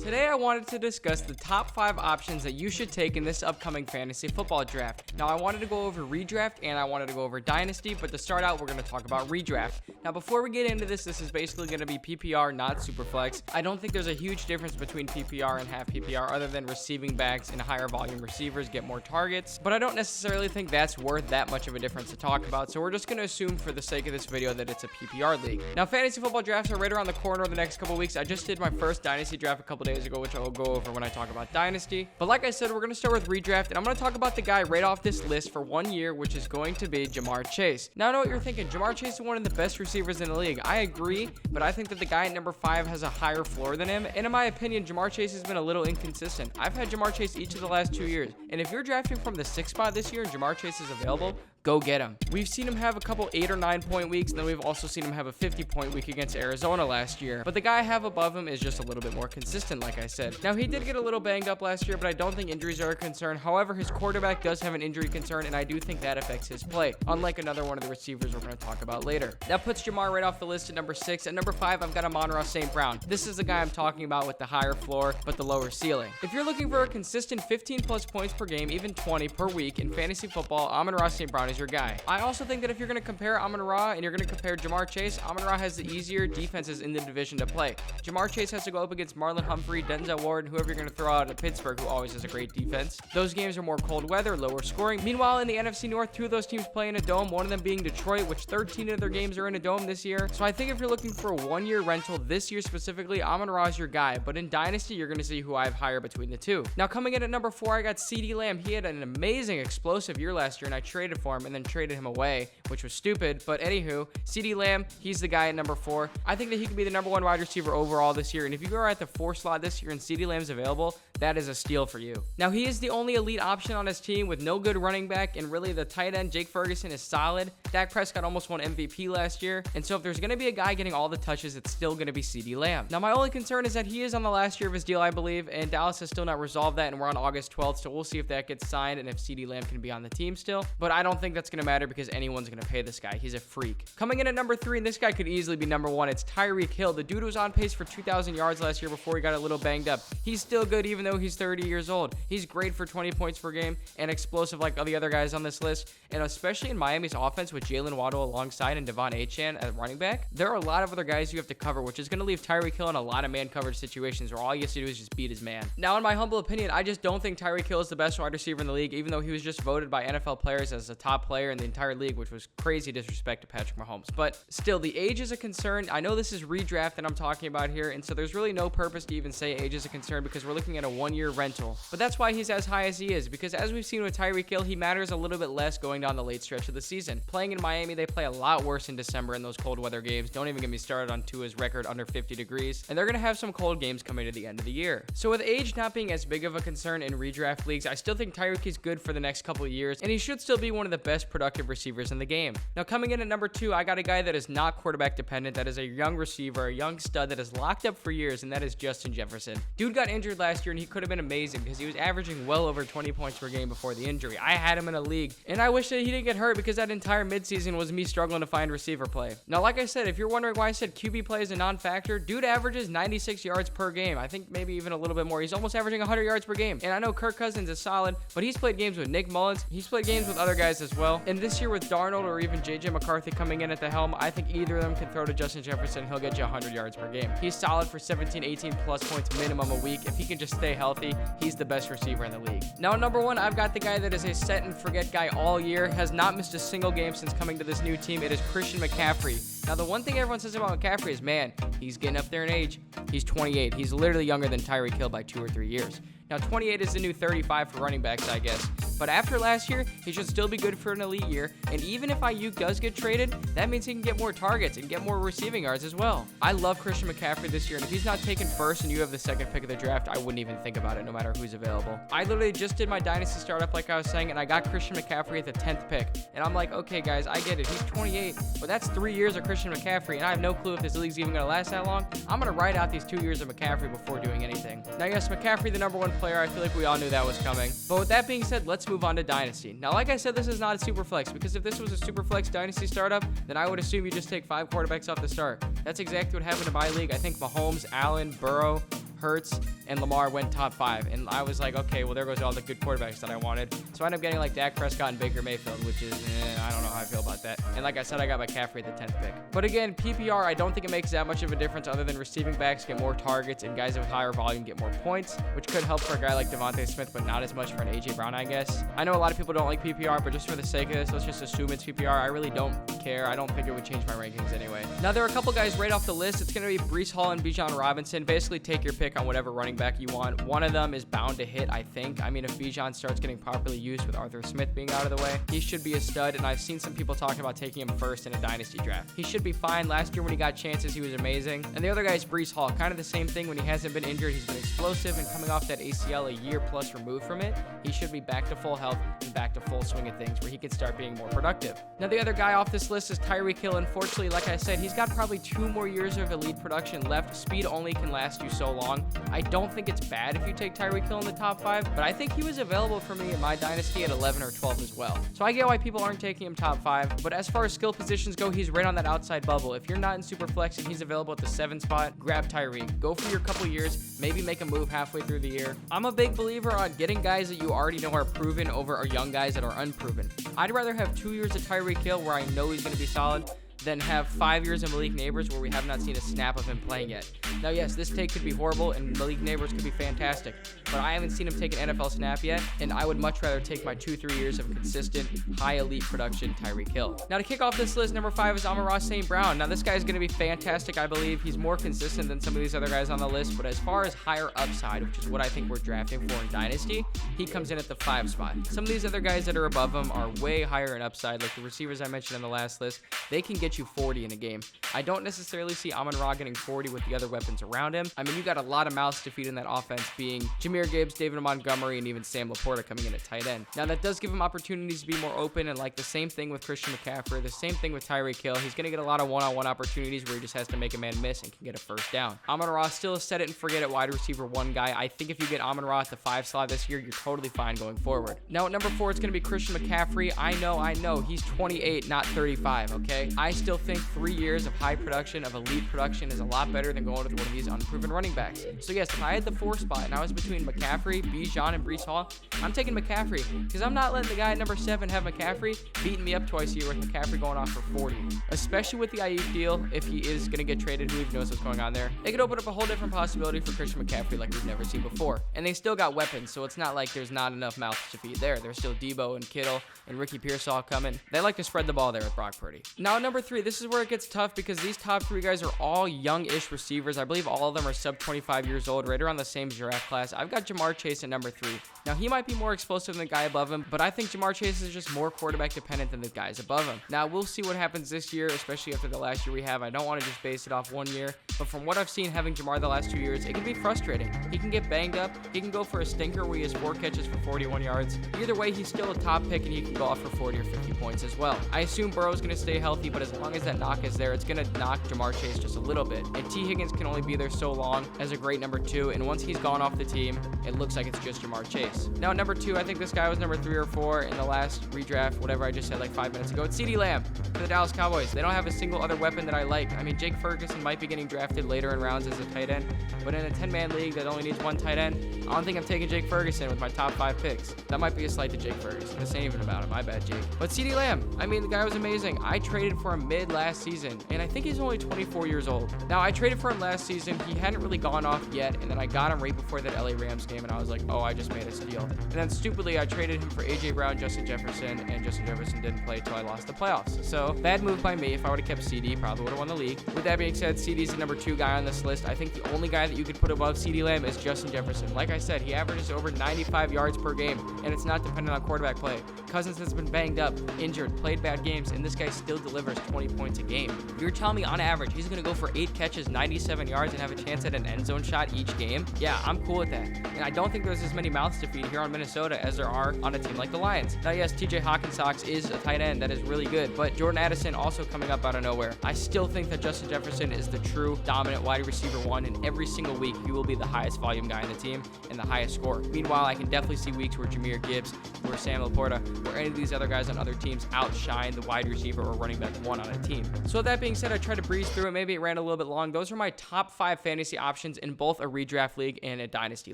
Today I wanted to discuss the top 5 options that you should take in this upcoming fantasy football draft. Now I wanted to go over redraft and I wanted to go over dynasty, but to start out we're going to talk about redraft. Now before we get into this is basically going to be PPR, not Superflex. I don't think there's a huge difference between PPR and half PPR other than receiving backs and higher volume receivers get more targets, but I don't necessarily think that's worth that much of a difference to talk about, so we're just going to assume for the sake of this video that it's a PPR league. Now fantasy football drafts are right around the corner of the next couple weeks. I just did my first dynasty draft a couple days ago, which I will go over when I talk about dynasty. But like I said, we're going to start with redraft, and I'm going to talk about the guy right off this list for 1 year, which is going to be Ja'Marr Chase. Now I know what you're thinking. Ja'Marr Chase is one of the best receivers in the league. I agree, but I think that the guy at number 5 has a higher floor than him, and in my opinion, Ja'Marr Chase has been a little inconsistent. I've had Ja'Marr Chase each of the last 2 years, and if you're drafting from the 6th spot this year and Ja'Marr Chase is available, go get him. We've seen him have a couple 8 or 9 point weeks, and then we've also seen him have a 50-point week against Arizona last year. But the guy I have above him is just a little bit more consistent, like I said. Now, he did get a little banged up last year, but I don't think injuries are a concern. However, his quarterback does have an injury concern, and I do think that affects his play, unlike another one of the receivers we're going to talk about later. That puts Ja'Marr right off the list at number 6. At number 5, I've got Amon-Ra St. Brown. This is the guy I'm talking about with the higher floor, but the lower ceiling. If you're looking for a consistent 15-plus points per game, even 20 per week in fantasy football, Amon-Ra St. Brown is your guy. I also think that if you're going to compare Amon-Ra and you're going to compare Ja'Marr Chase, Amon-Ra has the easier defenses in the division to play. Ja'Marr Chase has to go up against Marlon Humphrey, Denzel Ward, and whoever you're going to throw out at Pittsburgh, who always has a great defense. Those games are more cold weather, lower scoring. Meanwhile, in the NFC North, 2 of those teams play in a dome, one of them being Detroit, which 13 of their games are in a dome this year. So I think if you're looking for a 1-year rental this year specifically, Amon-Ra is your guy. But in Dynasty, you're going to see who I have higher between the two. Now, coming in at number 4, I got CeeDee Lamb. He had an amazing explosive year last year, and I traded for him and then traded him away, which was stupid. But anywho, CeeDee Lamb, he's the guy at number 4. I think that he could be the number 1 wide receiver overall this year. And if you go at the 4 slot this year and CeeDee Lamb's available, that is a steal for you. Now, he is the only elite option on his team with no good running back, and really the tight end, Jake Ferguson, is solid. Dak Prescott almost won MVP last year, and so if there's going to be a guy getting all the touches, it's still going to be CeeDee Lamb. Now, my only concern is that he is on the last year of his deal, I believe, and Dallas has still not resolved that, and we're on August 12th, so we'll see if that gets signed and if CeeDee Lamb can be on the team still, but I don't think that's going to matter because anyone's going to pay this guy. He's a freak. Coming in at number 3, and this guy could easily be number 1, it's Tyreek Hill. The dude was on pace for 2,000 yards last year before he got a little banged up. He's still good even though he's 30 years old. He's great for 20 points per game and explosive like all the other guys on this list, and especially in Miami's offense with Jalen Waddle alongside and Devon Achane at running back, there are a lot of other guys you have to cover, which is going to leave Tyreek Hill in a lot of man coverage situations where all you have to do is just beat his man. Now, in my humble opinion, I just don't think Tyreek Hill is the best wide receiver in the league, even though he was just voted by NFL players as a top player in the entire league, which was crazy disrespect to Patrick Mahomes. But still, the age is a concern. I know this is redraft that I'm talking about here, and so there's really no purpose to even say age is a concern because we're looking at a 1-year rental. But that's why he's as high as he is, because as we've seen with Tyreek Hill, he matters a little bit less going down the late stretch of the season. Playing in Miami, they play a lot worse in December in those cold weather games. Don't even get me started on Tua's record under 50 degrees, and they're going to have some cold games coming to the end of the year. So with age not being as big of a concern in redraft leagues, I still think Tyreek is good for the next couple of years, and he should still be one of the best productive receivers in the game. Now, coming in at number 2, I got a guy that is not quarterback dependent, that is a young receiver, a young stud that is locked up for years, and that is Justin Jefferson. Dude got injured last year, and he could have been amazing because he was averaging well over 20 points per game before the injury. I had him in a league, and I wish that he didn't get hurt because that entire midseason was me struggling to find receiver play. Now, like I said, if you're wondering why I said QB play is a non-factor, dude averages 96 yards per game. I think maybe even a little bit more. He's almost averaging 100 yards per game. And I know Kirk Cousins is solid, but he's played games with Nick Mullins. He's played games with other guys as well. And this year with Darnold or even JJ McCarthy coming in at the helm, I think either of them can throw to Justin Jefferson. He'll get you 100 yards per game. He's solid for 17, 18 plus points minimum a week. If he can just stay healthy, he's the best receiver in the league. Now, number 1, I've got the guy that is a set and forget guy all year, has not missed a single game since coming to this new team. It is Christian McCaffrey. Now, the one thing everyone says about McCaffrey is, man, he's getting up there in age. He's 28. He's literally younger than Tyreek Hill by 2 or 3 years. Now, 28 is the new 35 for running backs, I guess. But after last year, he should still be good for an elite year. And even if Ayuk does get traded, that means he can get more targets and get more receiving yards as well. I love Christian McCaffrey this year, and if he's not taken first and you have the 2nd pick of the draft, I wouldn't even think about it no matter who's available. I literally just did my dynasty startup like I was saying, and I got Christian McCaffrey at the 10th pick. And I'm like, okay, guys, I get it. He's 28, but that's 3 years of Christian McCaffrey, and I have no clue if this league's even going to last that long. I'm going to ride out these 2 years of McCaffrey before doing anything. Now, yes, McCaffrey, the number 1 player, I feel like we all knew that was coming. But with that being said, let's move on to dynasty. Now, like I said, this is not a super flex, because if this was a super flex dynasty startup, then I would assume you just take 5 quarterbacks off the start. That's exactly what happened in my league. I think Mahomes, Allen, Burrow, Hurts, and Lamar went top 5. And I was like, okay, well, there goes all the good quarterbacks that I wanted. So I ended up getting like Dak Prescott and Baker Mayfield, which is, I don't know how I feel about that. And like I said, I got McCaffrey at the 10th pick. But again, PPR, I don't think it makes that much of a difference other than receiving backs get more targets and guys with higher volume get more points, which could help for a guy like Devontae Smith, but not as much for an A.J. Brown, I guess. I know a lot of people don't like PPR, but just for the sake of this, let's just assume it's PPR. I really don't care. I don't think it would change my rankings anyway. Now, there are a couple guys right off the list. It's going to be Breece Hall and Bijan Robinson. Basically, take your pick on whatever running back you want. One of them is bound to hit, I think. I mean, if Bijan starts getting properly used with Arthur Smith being out of the way, he should be a stud, and I've seen some people talking about taking him first in a dynasty draft. He should be fine. Last year when he got chances, he was amazing. And the other guy is Breece Hall. Kind of the same thing. When he hasn't been injured, he's been explosive, and coming off that ACL a year plus removed from it, he should be back to full health and back to full swing of things where he can start being more productive. Now, the other guy off this list is Tyreek Hill. Unfortunately, like I said, he's got probably 2 more years of elite production left. Speed only can last you so long. I don't think it's bad if you take Tyreek Hill in the top 5, but I think he was available for me in my dynasty at 11 or 12 as well. So I get why people aren't taking him top 5, but as far as skill positions go, he's right on that outside bubble. If you're not in Superflex and he's available at the 7 spot, grab Tyreek. Go for your couple years, maybe make a move halfway through the year. I'm a big believer on getting guys that you already know are proven over our young guys that are unproven. I'd rather have 2 years of Tyreek Hill where I know he's going to be solid than have 5 years of Malik Neighbors where we have not seen a snap of him playing yet. Now, yes, this take could be horrible and Malik Neighbors could be fantastic, but I haven't seen him take an NFL snap yet, and I would much rather take my 2-3 years of consistent, high elite production Tyreek Hill. Now, to kick off this list, number 5 is Amon-Ra St. Brown. Now, this guy is going to be fantastic, I believe. He's more consistent than some of these other guys on the list, but as far as higher upside, which is what I think we're drafting for in Dynasty, he comes in at the 5 spot. Some of these other guys that are above him are way higher in upside, like the receivers I mentioned on the last list. They can get you 40 in a game. I don't necessarily see Amon-Ra getting 40 with the other weapons around him. I mean, you got a lot of mouths to feed in that offense, being Jahmyr Gibbs, David Montgomery, and even Sam Laporta coming in at tight end. Now, that does give him opportunities to be more open, and like the same thing with Christian McCaffrey, the same thing with Tyreek Hill. He's going to get a lot of one-on-one opportunities where he just has to make a man miss and can get a first down. Amon-Ra still a set it and forget it wide receiver 1 guy. I think if you get Amon-Ra at the 5 slot this year, you're totally fine going forward. Now, at number 4, it's going to be Christian McCaffrey. I know. He's 28, not 35, okay? I still think 3 years of high production, of elite production, is a lot better than going with one of these unproven running backs. So yes, if I had the 4 spot and I was between McCaffrey, Bijan, and Breece Hall, I'm taking McCaffrey, because I'm not letting the guy at number 7 have McCaffrey beating me up twice a year with McCaffrey going off for 40. Especially with the Ayuk deal, if he is going to get traded, who even knows what's going on there. It could open up a whole different possibility for Christian McCaffrey like we've never seen before. And they still got weapons, so it's not like there's not enough mouths to feed there. There's still Debo and Kittle and Ricky Pearsall coming. They like to spread the ball there with Brock Purdy. Now, at number 3, this is where it gets tough because these top 3 guys are all young-ish receivers. I believe all of them are sub 25 years old, right around the same draft class. I've got Ja'Marr Chase at number 3. Now, he might be more explosive than the guy above him, but I think Ja'Marr Chase is just more quarterback dependent than the guys above him. Now, we'll see what happens this year, especially after the last year we have. I don't want to just base it off 1 year, but from what I've seen having Ja'Marr the last 2 years, it can be frustrating. He can get banged up. He can go for a stinker where he has 4 catches for 41 yards. Either way, he's still a top pick, and he can go off for 40 or 50 points as well. I assume Burrow's going to stay healthy, but as long as that knock is there, it's going to knock Ja'Marr Chase just a little bit. And T. Higgins can only be there so long as a great number 2, and once he's gone off the team, it looks like it's just Ja'Marr Chase. Now, number 2, I think this guy was number 3 or 4 in the last redraft, whatever I just said like 5 minutes ago. It's CeeDee Lamb for the Dallas Cowboys. They don't have a single other weapon that I like. I mean, Jake Ferguson might be getting drafted later in rounds as a tight end, but in a 10-man league that only needs 1 tight end, I don't think I'm taking Jake Ferguson with my top 5 picks. That might be a slight to Jake Ferguson. This ain't even about him. My bad, Jake. But CeeDee Lamb, I mean, the guy was amazing. I traded for him mid last season, and I think he's only 24 years old. Now, I traded for him last season. He hadn't really gone off yet, and then I got him right before that LA Rams game, and I was like, oh, I just made a steal. And then stupidly, I traded him for A.J. Brown, Justin Jefferson, and Justin Jefferson didn't play until I lost the playoffs. So, bad move by me. If I would have kept CD, probably would have won the league. With that being said, CD's the number 2 guy on this list. I think the only guy that you could put above CeeDee Lamb is Justin Jefferson. Like I said, he averages over 95 yards per game, and it's not dependent on quarterback play. Cousins has been banged up, injured, played bad games, and this guy still delivers 20 points a game. You're telling me on average he's going to go for 8 catches, 97 yards, and have a chance at an end zone shot each game? Yeah, I'm cool with that. And I don't think there's as many mouths to feed here on Minnesota as there are on a team like the Lions. Now, yes, TJ Hawkinsox is a tight end that is really good, but Jordan Addison also coming up out of nowhere. I still think that Justin Jefferson is the true dominant wide receiver 1, and every single week he will be the highest volume guy in the team and the highest scorer. Meanwhile, I can definitely see weeks where Jahmyr Gibbs or Sam Laporta or any of these other guys on other teams outshine the wide receiver or running back 1 on on a team. So with that being said, I tried to breeze through it. Maybe it ran a little bit long. Those are my top 5 fantasy options in both a redraft league and a dynasty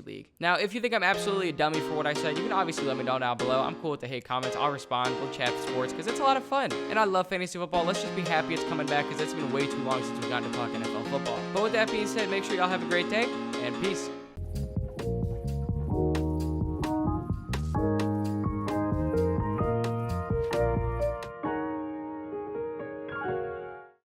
league. Now, if you think I'm absolutely a dummy for what I said, you can obviously let me know down below. I'm cool with the hate comments. I'll respond. We'll chat sports because it's a lot of fun. And I love fantasy football. Let's just be happy it's coming back because it's been way too long since we've gotten to talk NFL football. But with that being said, make sure y'all have a great day and peace.